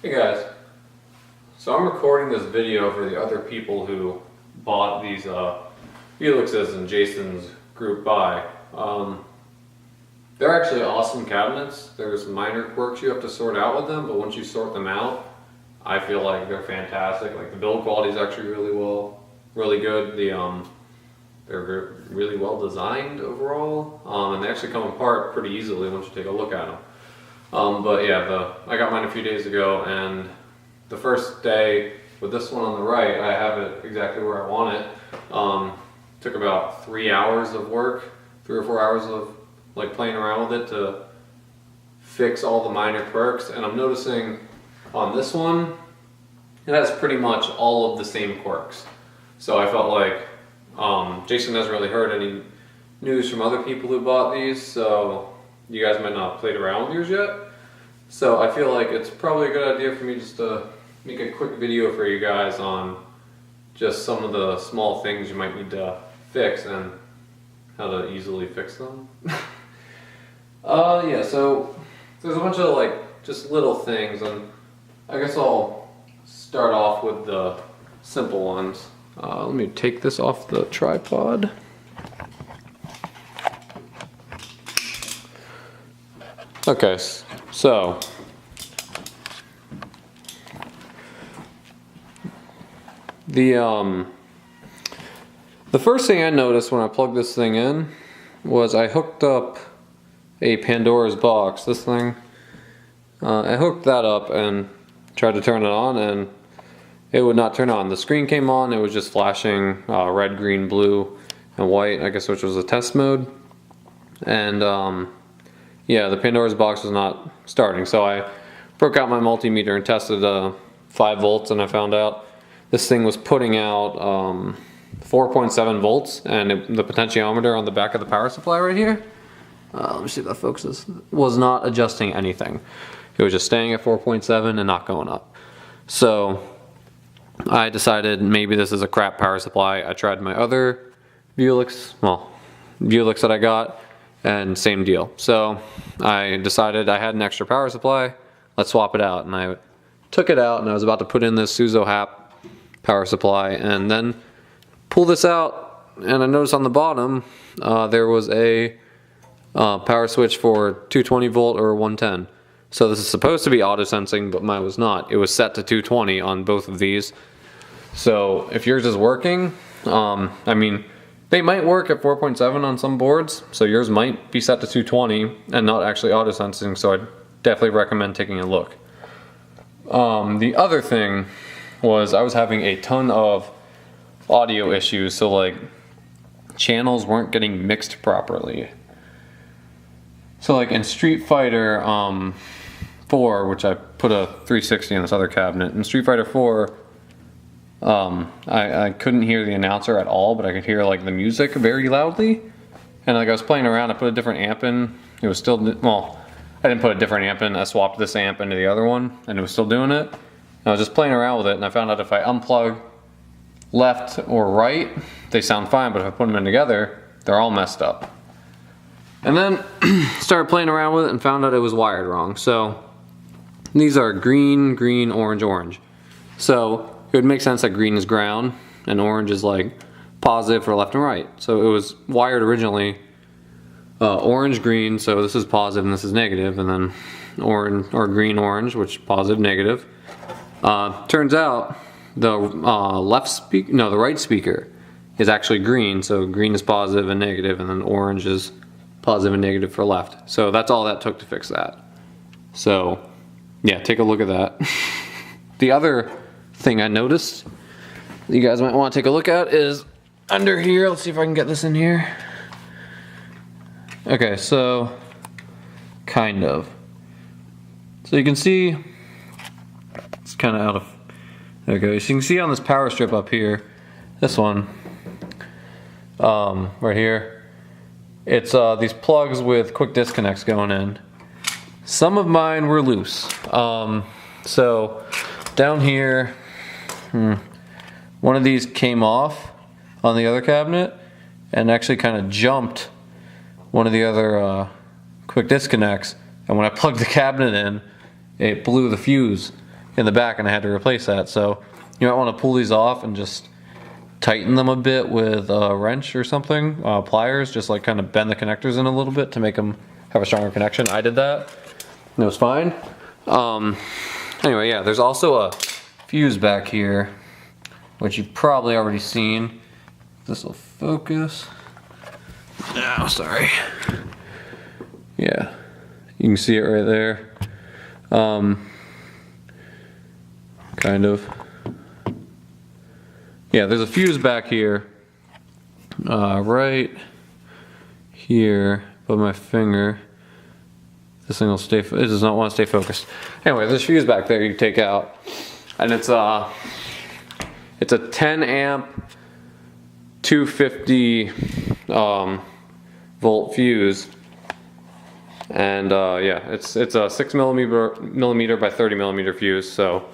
Hey guys, so I'm recording this video for the other people who bought these Vewlixes in Jason's group buy. They're actually awesome cabinets. There's minor quirks you have to sort out with them, but once you sort them out, I feel like they're fantastic. Like the build quality is actually really good. They're really well designed overall, and they actually come apart pretty easily once you take a look at them. But yeah, I got mine a few days ago, and the first day with this one on the right, I have it exactly where I want it. Took about 3 hours of work, 3 or 4 hours of like playing around with it to fix all the minor quirks, and I'm noticing on this one, it has pretty much all of the same quirks. So I felt like Jason hasn't really heard any news from other people who bought these, so you guys might not have played around with yours yet. So I feel like it's probably a good idea for me just to make a quick video for you guys on just some of the small things you might need to fix and how to easily fix them. Yeah, so there's a bunch of like just little things, and I guess I'll start off with the simple ones. Let me take this off the tripod. Okay, so the first thing I noticed when I plugged this thing in was I hooked up a Pandora's box. This thing, I hooked that up and tried to turn it on, and it would not turn on. The screen came on, it was just flashing red, green, blue, and white, I guess, which was a test mode. And yeah, the Pandora's box was not starting, so I broke out my multimeter and tested 5 volts, and I found out this thing was putting out 4.7 volts, and the potentiometer on the back of the power supply right here, let me see if that focuses, was not adjusting anything. It was just staying at 4.7 and not going up. So I decided maybe this is a crap power supply. I tried my other Vewlix that I got, and same deal. So I decided I had an extra power supply, let's swap it out. And I took it out, and I was about to put in this Suzo-Hap power supply, and then pull this out, and I noticed on the bottom there was a power switch for 220 volt or 110. So this is supposed to be auto sensing, but mine was not. It was set to 220 on both of these. So if yours is working, I mean, they might work at 4.7 on some boards, so yours might be set to 220 and not actually auto sensing, so I'd definitely recommend taking a look. The other thing was I was having a ton of audio issues, so like channels weren't getting mixed properly. So like in Street Fighter 4, which I put a 360 in this other cabinet, in Street Fighter 4, I couldn't hear the announcer at all, but I could hear like the music very loudly. And like I was playing around, I put a different amp in. It was still, well, I didn't put a different amp in. I swapped this amp into the other one, and it was still doing it. And I was just playing around with it, and I found out if I unplug left or right, they sound fine, but if I put them in together, they're all messed up. And then started playing around with it and found out it was wired wrong. So these are green, green, orange, orange. So it would make sense that green is ground and orange is like positive for left and right. So it was wired originally orange, green, so this is positive and this is negative, and then orange or green, orange, which positive, negative. Turns out the the right speaker is actually green, so green is positive and negative, and then orange is positive and negative for left. So that's all that took to fix that. So yeah, take a look at that. The other thing I noticed that you guys might want to take a look at is under here. Let's see if I can get this in here. Okay, so kind of. So you can see it's kind of out of, there we go. So you can see on this power strip up here, this one, right here, it's these plugs with quick disconnects going in. Some of mine were loose. So down here, one of these came off on the other cabinet and actually kind of jumped one of the other quick disconnects, and when I plugged the cabinet in, it blew the fuse in the back and I had to replace that. So you might want to pull these off and just tighten them a bit with a wrench or something, pliers, just like kind of bend the connectors in a little bit to make them have a stronger connection. I did that and it was fine. Anyway, yeah, there's also a fuse back here, which you've probably already seen. This will focus. No, sorry. Yeah, you can see it right there. Kind of. Yeah, there's a fuse back here, right here, above my finger. This thing will stay, it does not want to stay focused. Anyway, there's a fuse back there you take out, and it's a 10 amp, 250 volt fuse, and yeah, it's a 6 millimeter by 30 millimeter fuse, so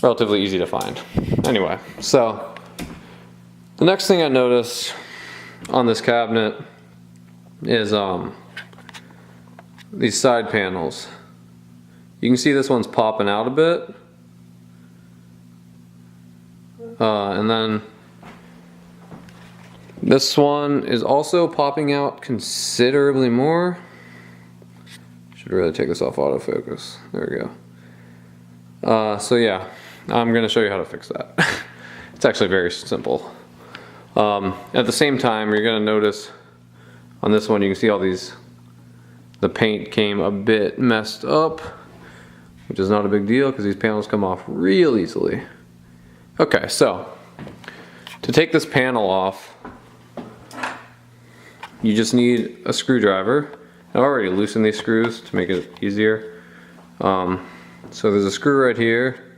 relatively easy to find. Anyway, so the next thing I noticed on this cabinet is these side panels. You can see this one's popping out a bit, and then this one is also popping out considerably more. Should really take this off autofocus. There we go. So yeah, I'm gonna show you how to fix that. It's actually very simple. At the same time, you're gonna notice on this one, you can see all these, the paint came a bit messed up, which is not a big deal because these panels come off real easily. Okay, so to take this panel off, you just need a screwdriver. I've already loosened these screws to make it easier. So there's a screw right here.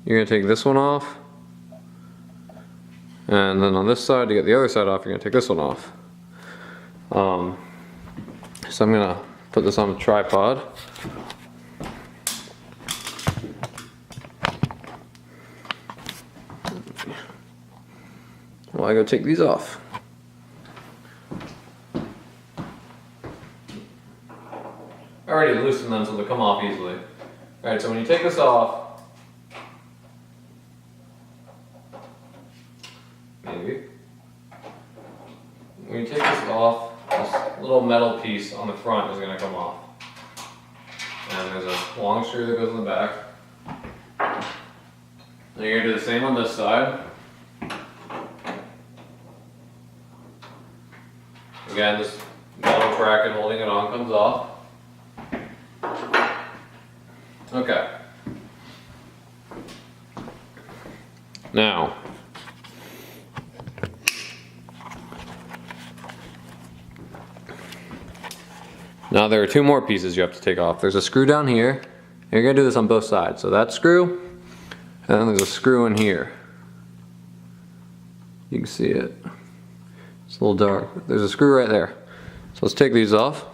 You're gonna take this one off. And then on this side, to get the other side off, you're gonna take this one off. So I'm gonna put this on a tripod. While I go take these off. I already loosened them so they come off easily. Alright, so when you take this off, maybe, when you take this off, this little metal piece on the front is going to come off. And there's a long screw that goes in the back. And you're going to do the same on this side. Again, this metal bracket holding it on comes off. Okay. Now, there are two more pieces you have to take off. There's a screw down here, and you're going to do this on both sides. So that screw, and then there's a screw in here. You can see it. It's a little dark. There's a screw right there. So let's take these off.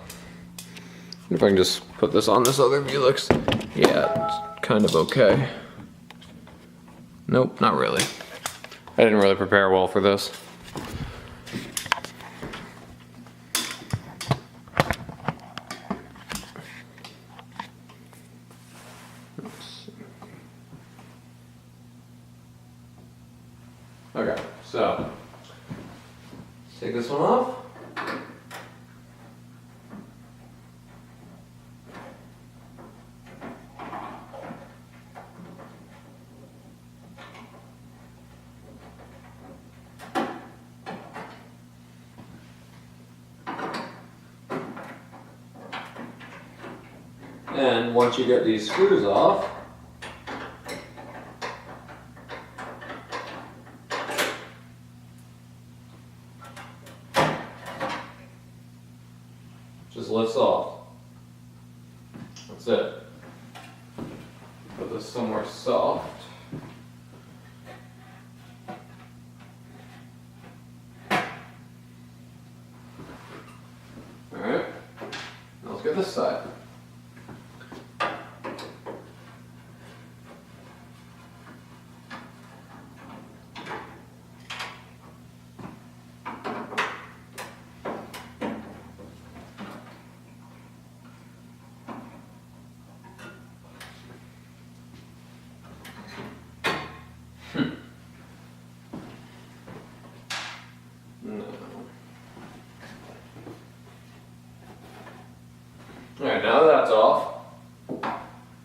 If I can just put this on this other Vewlix. Yeah, it's kind of okay. Nope, not really. I didn't really prepare well for this. Okay, so take this one off. And once you get these screws off, just lifts off. That's it. Put this somewhere soft. Alright, now let's get this side.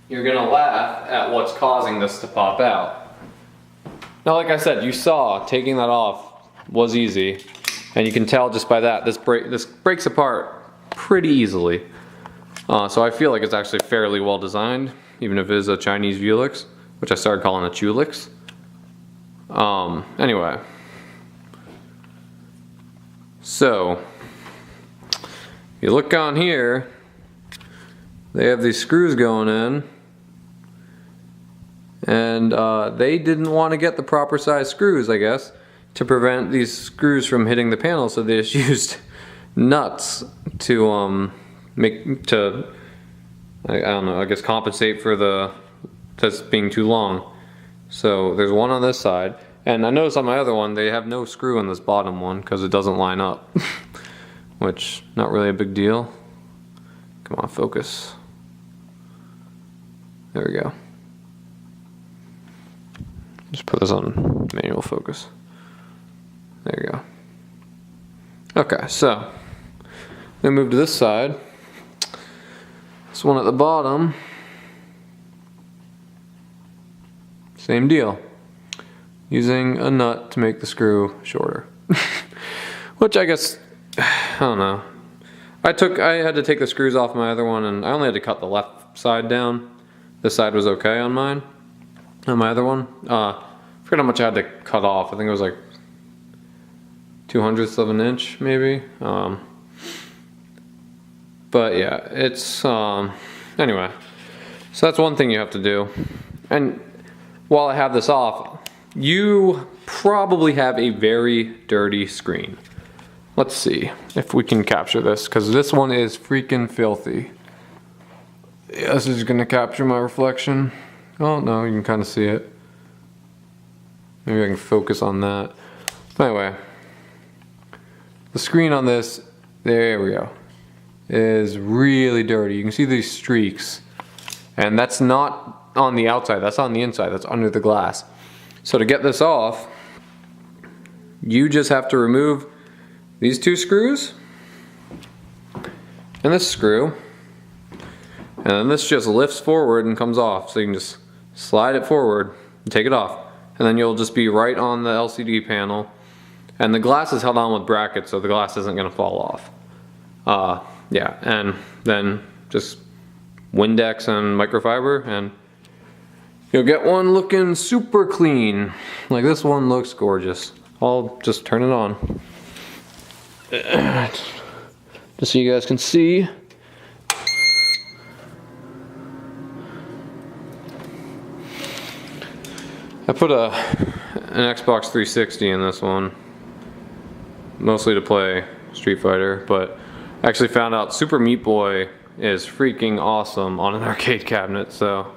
you're gonna laugh at what's causing this to pop out. Now, like I said, you saw taking that off was easy, and you can tell just by that this breaks apart pretty easily. So I feel like it's actually fairly well designed, even if it is a Chinese Vewlix, which I started calling a Chewlix. Anyway, so you look on here, they have these screws going in, and they didn't want to get the proper size screws, I guess, to prevent these screws from hitting the panel, so they just used nuts to I don't know, I guess compensate for this being too long. So there's one on this side, and I noticed on my other one they have no screw in this bottom one because it doesn't line up. Which, not really a big deal. Come on, focus. There we go. Just put this on manual focus. There you go. Okay, so then move to this side. This one at the bottom, same deal. Using a nut to make the screw shorter. Which I guess, I don't know. I had to take the screws off my other one, and I only had to cut the left side down. This side was okay on mine. On my other one. I forget how much I had to cut off. I think it was like 2/100 of an inch, maybe. But yeah, it's, anyway. So that's one thing you have to do. And while I have this off, you probably have a very dirty screen. Let's see if we can capture this, because this one is freaking filthy. Yeah, this is gonna capture my reflection. Oh no, you can kind of see it. Maybe I can focus on that. But anyway, the screen on this, there we go, is really dirty. You can see these streaks, and that's not on the outside, that's on the inside, that's under the glass. So to get this off, you just have to remove these two screws and this screw, and then this just lifts forward and comes off. So you can just slide it forward and take it off, and then you'll just be right on the LCD panel, and the glass is held on with brackets so the glass isn't going to fall off. Yeah, and then just Windex and microfiber, and you'll get one looking super clean. Like this one looks gorgeous. I'll just turn it on just so you guys can see. I put an Xbox 360 in this one, mostly to play Street Fighter, but I actually found out Super Meat Boy is freaking awesome on an arcade cabinet, so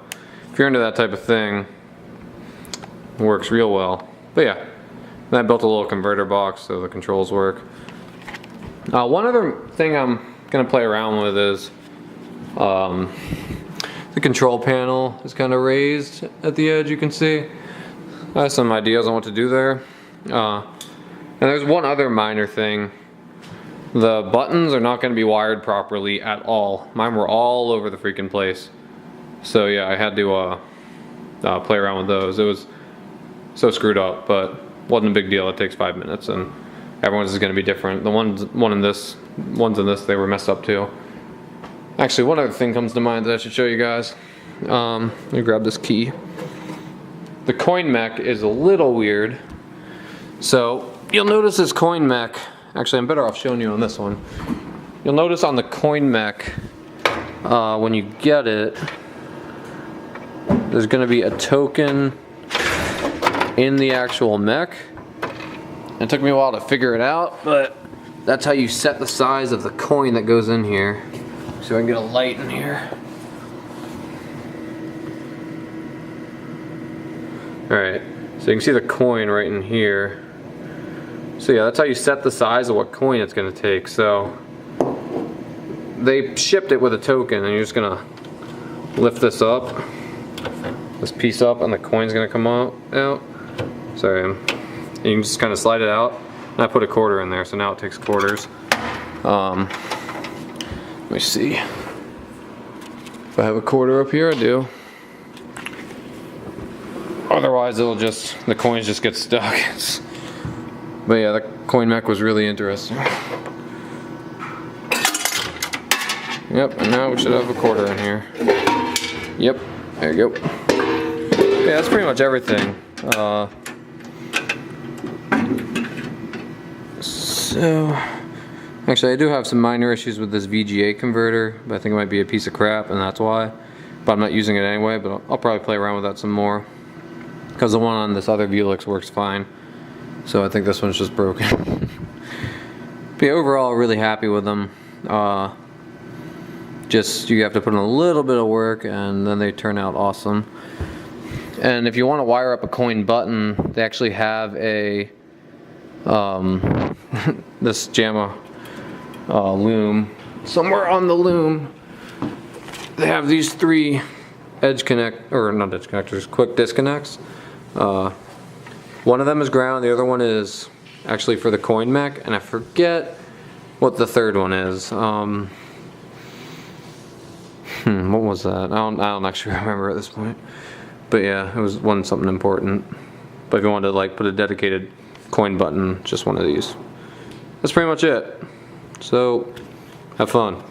if you're into that type of thing, it works real well. But yeah, then I built a little converter box so the controls work. One other thing I'm going to play around with is the control panel is kind of raised at the edge, you can see. I have some ideas on what to do there. And there's one other minor thing. The buttons are not going to be wired properly at all. Mine were all over the freaking place. So yeah, I had to play around with those. It was so screwed up, but wasn't a big deal. It takes 5 minutes, and everyone's is going to be different. The ones in this, they were messed up too. Actually, one other thing comes to mind that I should show you guys. Let me grab this key. The coin mech is a little weird. So you'll notice this coin mech. Actually, I'm better off showing you on this one. You'll notice on the coin mech, when you get it, there's going to be a token in the actual mech. It took me a while to figure it out, but that's how you set the size of the coin that goes in here. So I can get a light in here. Alright, so you can see the coin right in here. So yeah, that's how you set the size of what coin it's going to take. So they shipped it with a token, and you're just going to lift this up, this piece up, and the coin's going to come out. Sorry, you can just kind of slide it out. And I put a quarter in there, so now it takes quarters. Let me see. If I have a quarter up here, I do. Otherwise, the coins just get stuck. But yeah, the coin mech was really interesting. Yep, and now we should have a quarter in here. Yep, there you go. Yeah, that's pretty much everything. So, actually I do have some minor issues with this VGA converter, but I think it might be a piece of crap and that's why. But I'm not using it anyway, but I'll probably play around with that some more. Because the one on this other Vewlix works fine. So I think this one's just broken. But yeah, overall really happy with them. Just you have to put in a little bit of work and then they turn out awesome. And if you want to wire up a coin button, they actually have a this JAMA loom. Somewhere on the loom they have these 3 edge connect, or not edge connectors, quick disconnects. One of them is ground, the other one is actually for the coin mech, and I forget what the third one is. What was that? I don't actually remember at this point. But yeah, it was something important. But if you wanted to like put a dedicated coin button, just one of these. That's pretty much it. So, have fun.